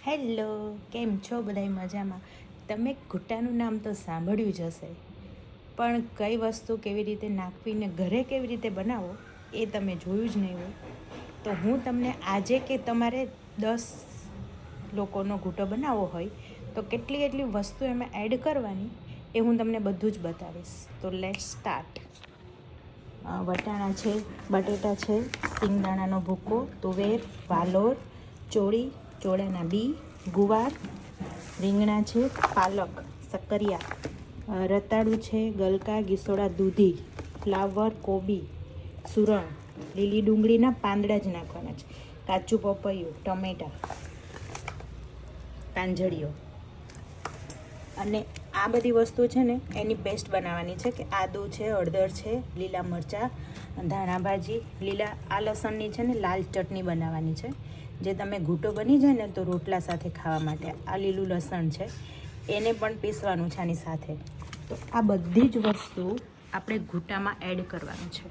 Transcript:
Hello, કેમ છો બધાય મજામાં? તમે ઘૂંટાનું નામ તો સાંભળ્યું જ હશે, પણ કઈ વસ્તુ કેવી રીતે નાખવીને ઘરે કેવી રીતે બનાવો એ તમે જોયું જ નહીં હોય. તો હું તમને આજે કે તમારે 10 લોકોનો ઘૂંટો બનાવવો હોય તો કેટલી એટલી વસ્તુ એમાં એડ કરવાની એ હું તમને બધું જ બતાવીશ. તો લેટ્સ સ્ટાર્ટ. વટાણા છે, બટેટા છે, સિંગદાણાનો ભૂકો, તુવેર, વાલોર, ચોળી, ચોળાના બી, ગુવાર, રીંગણા છે, પાલક, સક્કરિયા, રતાળું છે, ગલકા, ગીસોડા, દૂધી, ફ્લાવર, કોબી, સુરણ, લીલી ડુંગળીના પાંદડા જ નાખવાના છે, કાચું પપૈયું, ટમેટાં, કાંજળીઓ. અને આ બધી વસ્તુ છે ને એની પેસ્ટ બનાવવાની છે કે આદું છે, હળદર છે, લીલા મરચાં, ધાણા ભાજી, લીલા આ લસણની છે ને લાલ ચટણી બનાવવાની છે, જે તમે ઘૂંટો બની જાય ને તો રોટલા સાથે ખાવા માટે. આ લીલું લસણ છે એને પણ પીસવાનું છે આની સાથે. તો આ બધી જ વસ્તુ આપણે ઘૂંટામાં એડ કરવાનું છે.